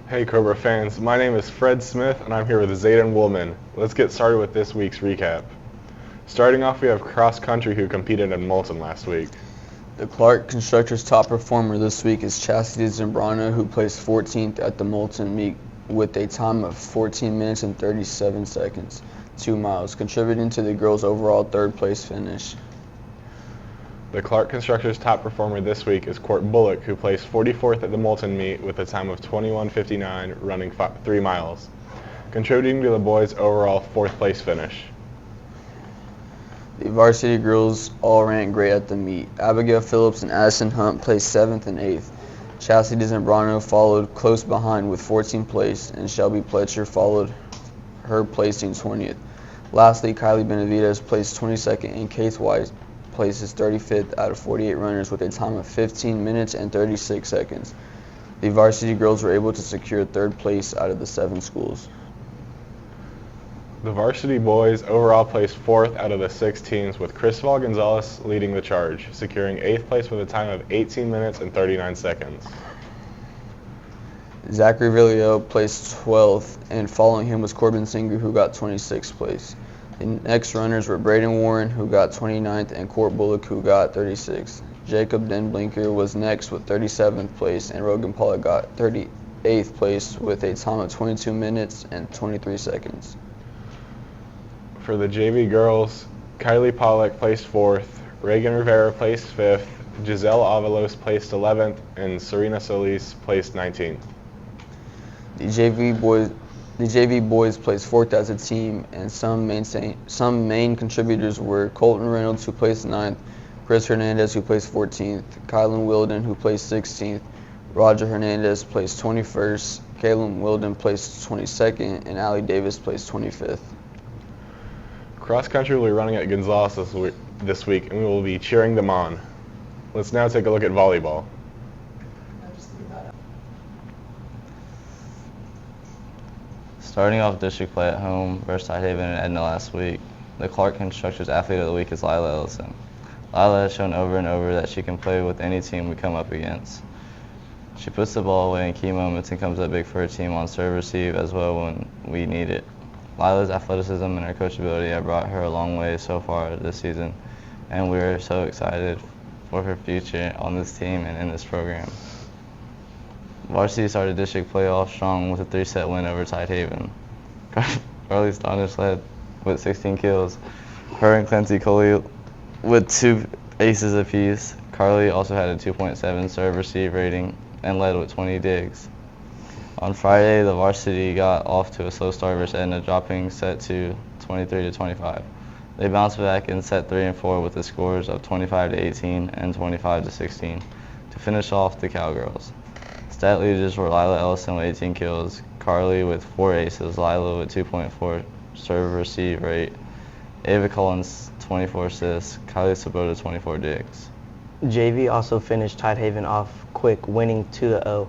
Hey Cobra fans, my name is Fred Smith and I'm here with Zayden Woolman. Let's get started with this week's recap. Starting off, we have cross country who competed in Moulton last week. The Clark Constructors' top performer this week is Chastity Zambrano, who placed 14th at the Moulton meet with a time of 14 minutes and 37 seconds, 2 miles, contributing to the girls' overall third place finish. The Clark Constructors' top performer this week is Court Bullock, who placed 44th at the Moulton meet with a time of 21:59, running 3 miles, contributing to the boys' overall 4th place finish. The varsity girls all ran great at the meet. Abigail Phillips and Addison Hunt placed 7th and 8th. Chastity Zambrano followed close behind with 14th place, and Shelby Pletcher followed her, placing 20th. Lastly, Kylie Benavides placed 22nd, and Kate White places 35th out of 48 runners with a time of 15 minutes and 36 seconds. The varsity girls were able to secure 3rd place out of the 7 schools. The varsity boys overall placed 4th out of the 6 teams, with Crisval Gonzalez leading the charge, securing 8th place with a time of 18 minutes and 39 seconds. Zachary Villiel placed 12th, and following him was Corbin Singer, who got 26th place. The next runners were Braden Warren, who got 29th, and Court Bullock, who got 36th. Jacob Denblinker was next with 37th place, and Rogan Pollock got 38th place with a time of 22 minutes and 23 seconds. For the JV girls, Kylie Pollock placed 4th, Reagan Rivera placed 5th, Giselle Avalos placed 11th, and Serena Solis placed 19th. The JV boys placed 4th as a team, and some main contributors were Colton Reynolds, who placed 9th, Chris Hernandez, who placed 14th, Kylan Wilden, who placed 16th, Roger Hernandez placed 21st, Caleb Wilden placed 22nd, and Allie Davis placed 25th. Cross country will be running at Gonzales this week, and we will be cheering them on. Let's now take a look at volleyball. Starting off district play at home versus Tidehaven and Edna last week, the Clark Constructors Athlete of the Week is Lila Ellison. Lila has shown over and over that she can play with any team we come up against. She puts the ball away in key moments and comes up big for her team on serve receive as well when we need it. Lila's athleticism and her coachability have brought her a long way so far this season, and we're so excited for her future on this team and in this program. Varsity started district play off strong with a 3-set win over Tidehaven. Carly Stonish led with 16 kills. Her and Clancy Coley with 2 aces apiece. Carly also had a 2.7 serve receive rating and led with 20 digs. On Friday, the varsity got off to a slow start versus Edna, dropping set 2 23-25. They bounced back in set 3 and 4 with the scores of 25-18 and 25-16 to finish off the Cowgirls. Stat leaders were Lila Ellison with 18 kills, Carly with 4 aces, Lila with 2.4 serve receive rate, Ava Collins 24 assists, Kylie Sabota 24 digs. JV also finished Tidehaven off quick, winning 2-0.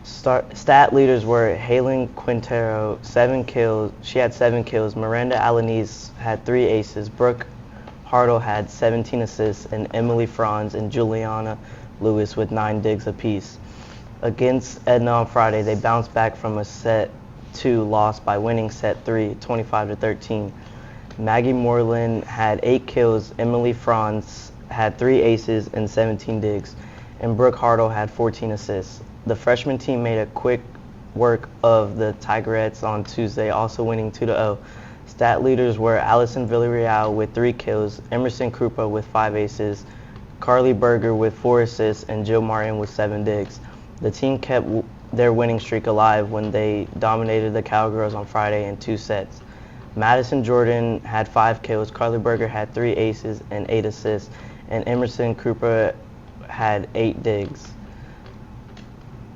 Stat leaders were Halen Quintero, 7 kills. She had 7 kills. Miranda Alanese had 3 aces. Brooke Hartle had 17 assists, and Emily Franz and Juliana Lewis with 9 digs apiece. Against Edna on Friday, they bounced back from a set 2 loss by winning set 3, 25-13. Maggie Moreland had 8 kills. Emily Franz had 3 aces and 17 digs, and Brooke Hartle had 14 assists. The freshman team made a quick work of the Tigerettes on Tuesday, also winning 2-0. Stat leaders were Allison Villarreal with 3 kills, Emerson Krupa with 5 aces, Carly Berger with 4 assists, and Jill Martin with 7 digs. The team kept their winning streak alive when they dominated the Cowgirls on Friday in 2 sets. Madison Jordan had 5 kills, Carly Berger had 3 aces and 8 assists, and Emerson Krupa had 8 digs.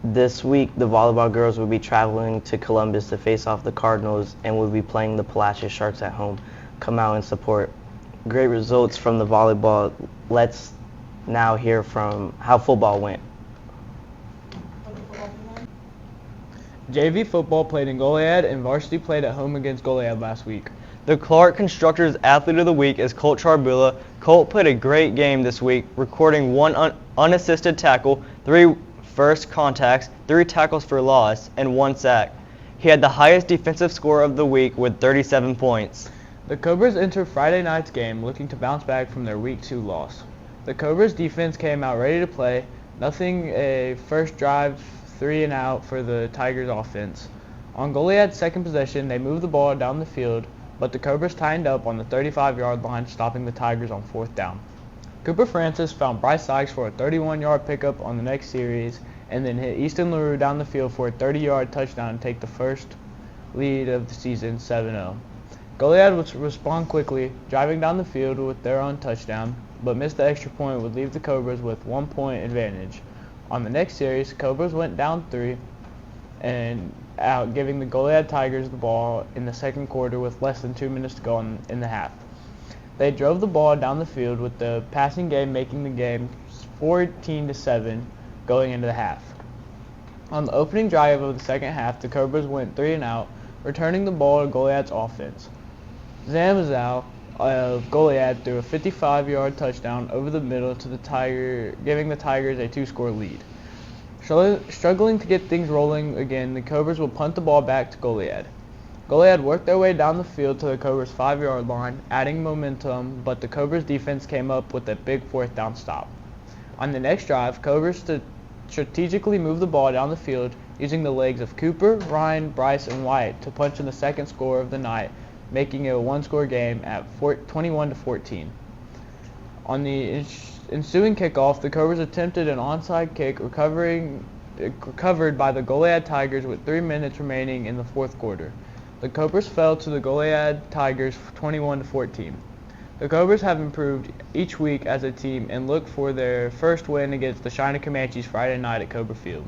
This week, the volleyball girls will be traveling to Columbus to face off the Cardinals and will be playing the Palacios Sharks at home. Come out and support. Great results from the volleyball. Let's now hear from how football went. JV football played in Goliad and varsity played at home against Goliad last week. The Clark Constructors Athlete of the Week is Colt Charbula. Colt played a great game this week, recording 1 unassisted tackle, 3 first contacts, 3 tackles for loss, and 1 sack. He had the highest defensive score of the week with 37 points. The Cobras enter Friday night's game looking to bounce back from their Week 2 loss. The Cobras defense came out ready to play, nothing a first drive 3 and out for the Tigers offense. On Goliad's second possession, they moved the ball down the field, but the Cobras tightened up on the 35-yard line, stopping the Tigers on 4th down. Cooper Francis found Bryce Sykes for a 31-yard pickup on the next series, and then hit Easton LaRue down the field for a 30-yard touchdown to take the first lead of the season 7-0. Goliad would respond quickly, driving down the field with their own touchdown, but missed the extra point would leave the Cobras with 1 point advantage. On the next series, Cobras went down 3 and out, giving the Goliad Tigers the ball in the second quarter with less than 2 minutes to go in the half. They drove the ball down the field with the passing game making the game 14-7 going into the half. On the opening drive of the second half, the Cobras went 3 and out, returning the ball to Goliad's offense. Zamazau of Goliad threw a 55-yard touchdown over the middle to the giving the Tigers a 2-score lead. Struggling to get things rolling again, the Cobras will punt the ball back to Goliad. Goliad worked their way down the field to the Cobras' 5-yard line, adding momentum, but the Cobras defense came up with a big 4th down stop. On the next drive, Cobras strategically moved the ball down the field, using the legs of Cooper, Ryan, Bryce, and Wyatt to punch in the second score of the night, making it a 1-score game at 21-14. On the ensuing kickoff, the Cobras attempted an onside kick, recovered by the Goliad Tigers with 3 minutes remaining in the 4th quarter. The Cobras fell to the Goliad Tigers 21-14. The Cobras have improved each week as a team and look for their first win against the China Comanches Friday night at Cobra Field.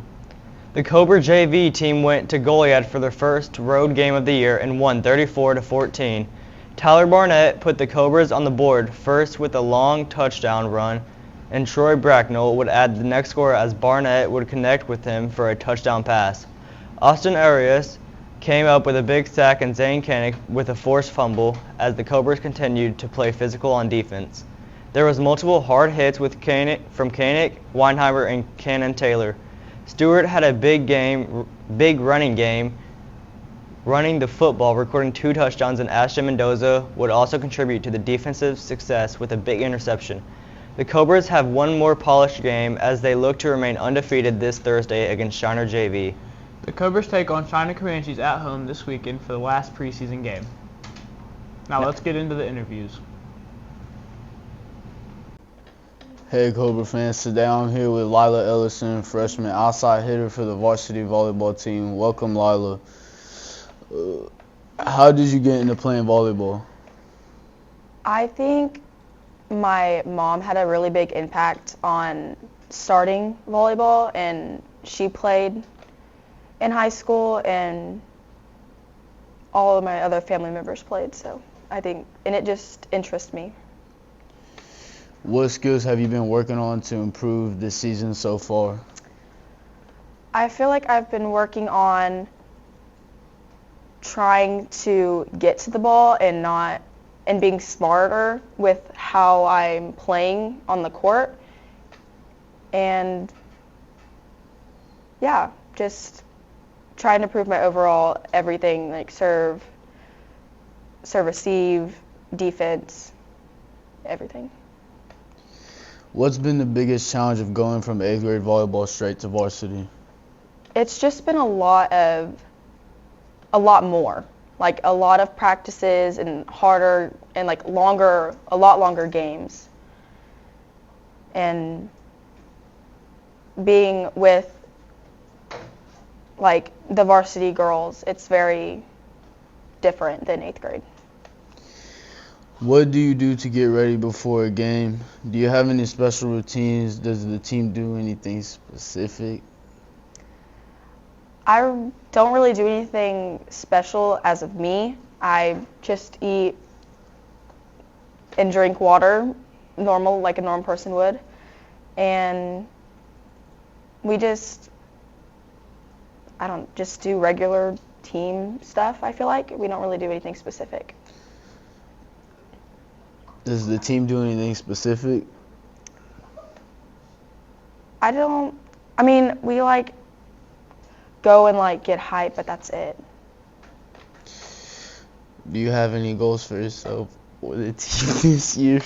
The Cobra JV team went to Goliad for their first road game of the year and won 34-14. Tyler Barnett put the Cobras on the board first with a long touchdown run, and Troy Bracknell would add the next score as Barnett would connect with him for a touchdown pass. Austin Arias came up with a big sack and Zane Koenig with a forced fumble as the Cobras continued to play physical on defense. There was multiple hard hits from Koenig, Weinheimer, and Cannon Taylor. Stewart had a big running game, running the football, recording 2 touchdowns, and Ashton Mendoza would also contribute to the defensive success with a big interception. The Cobras have one more polished game as they look to remain undefeated this Thursday against Shiner JV. The Cobras take on China Comanches at home this weekend for the last preseason game. Now let's get into the interviews. Hey Cobra fans, today I'm here with Lila Ellison, freshman outside hitter for the varsity volleyball team. Welcome, Lila. How did you get into playing volleyball? I think my mom had a really big impact on starting volleyball, and she played in high school, and all of my other family members played, so I think, and it just interests me. What skills have you been working on to improve this season so far? I feel like I've been working on trying to get to the ball and being smarter with how I'm playing on the court, and yeah, just trying to improve my overall everything, like serve, receive, defense, everything. What's been the biggest challenge of going from 8th grade volleyball straight to varsity? It's just been a lot more, like a lot of practices and harder and like a lot longer games. And being with like the varsity girls, it's very different than 8th grade. What do you do to get ready before a game? Do you have any special routines? Does the team do anything specific? I don't really do anything special as of me. I just eat and drink water, normal, like a normal person would. And we just do regular team stuff, I feel like. We don't really do anything specific. Does the team do anything specific? I don't I mean, we like go and like get hype, but that's it. Do you have any goals for yourself or the team this year?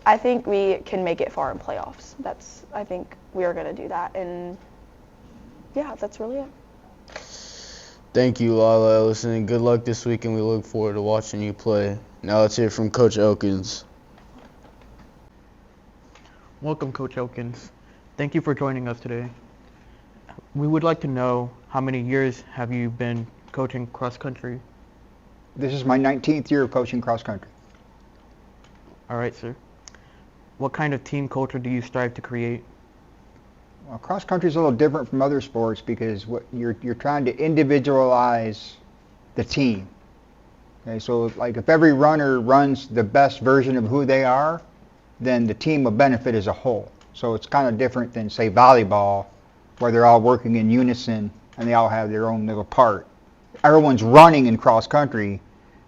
I think we can make it far in playoffs. I think we are going to do that. And yeah, that's really it. Thank you, Lila Ellison, and good luck this week, and we look forward to watching you play. Now let's hear from Coach Elkins. Welcome, Coach Elkins. Thank you for joining us today. We would like to know, how many years have you been coaching cross country? This is my 19th year of coaching cross country. All right, sir. What kind of team culture do you strive to create? Well, cross country is a little different from other sports because what you're trying to individualize the team. Okay, so like if every runner runs the best version of who they are, then the team will benefit as a whole. So it's kind of different than, say, volleyball, where they're all working in unison and they all have their own little part. Everyone's running in cross country,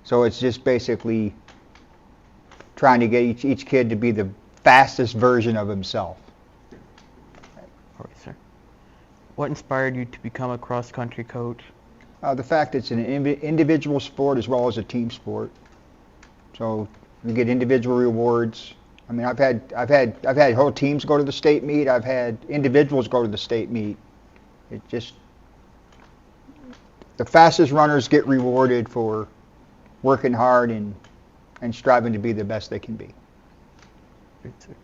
so it's just basically trying to get each kid to be the fastest version of himself. All right, sir. What inspired you to become a cross country coach? The fact it's an individual sport as well as a team sport. So you get individual rewards. I mean, I've had whole teams go to the state meet. I've had individuals go to the state meet. It just, the fastest runners get rewarded for working hard and striving to be the best they can be. Great, sir.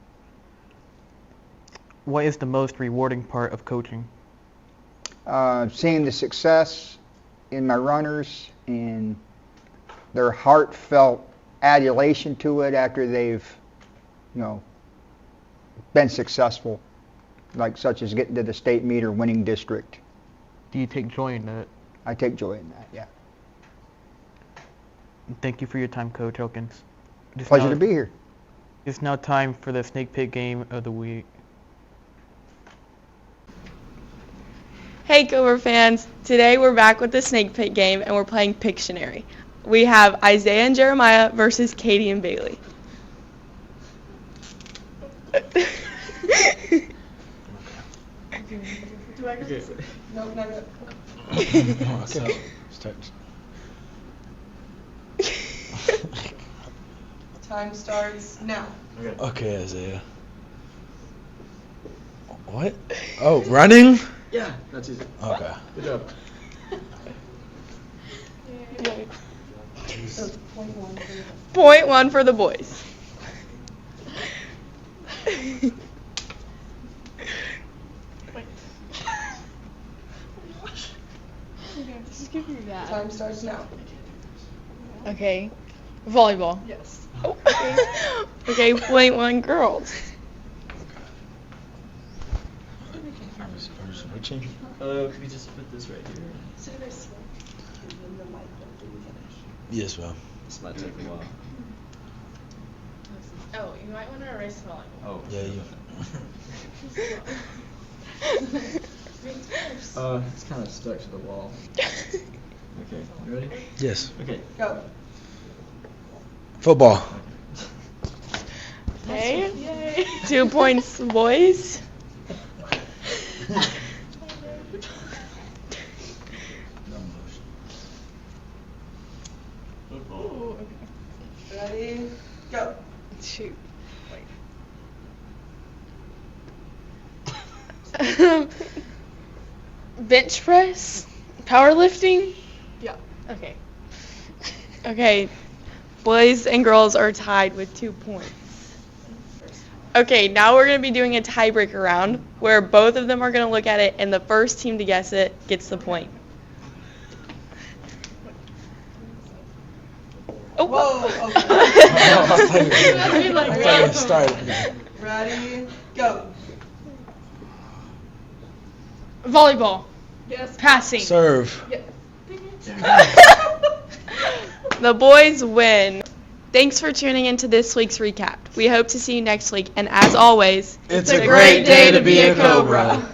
What is the most rewarding part of coaching? Seeing the success in my runners and their heartfelt adulation to it after they've, been successful, like such as getting to the state meet or winning district. Do you take joy in that? I take joy in that, yeah. Thank you for your time, Coach Elkins. Pleasure to be here. It's now time for the Snake Pit Game of the Week. Hey Cobra fans, today we're back with the Snake Pit game and we're playing Pictionary. We have Isaiah and Jeremiah versus Katie and Bailey. Time starts now. Okay, Isaiah. What? Oh, running? Yeah, that's easy. Okay. Good job. Point one for the boys. Just give me that. Time starts now. Okay. Volleyball. Yes. Oh. Okay, point one girls. Could we just put this right here? Yes, ma'am. This might take a while. Oh, you might want to erase volleyball. Oh. Yeah, you. It's kind of stuck to the wall. Okay, you ready? Yes. Okay. Go. Football. Okay. Yay. 2 points, boys. Football. Ready? Go. Shoot. Bench press? Powerlifting? Yeah. Okay. Okay. Boys and girls are tied with 2 points. Okay, now we're going to be doing a tiebreaker round where both of them are going to look at it and the first team to guess it gets the point. Oh. Whoa! Okay. Start. Ready? Go. Volleyball. Yes. Passing. Serve. The boys win. Thanks for tuning into this week's recap. We hope to see you next week, and as always, It's a great day to be a Cobra.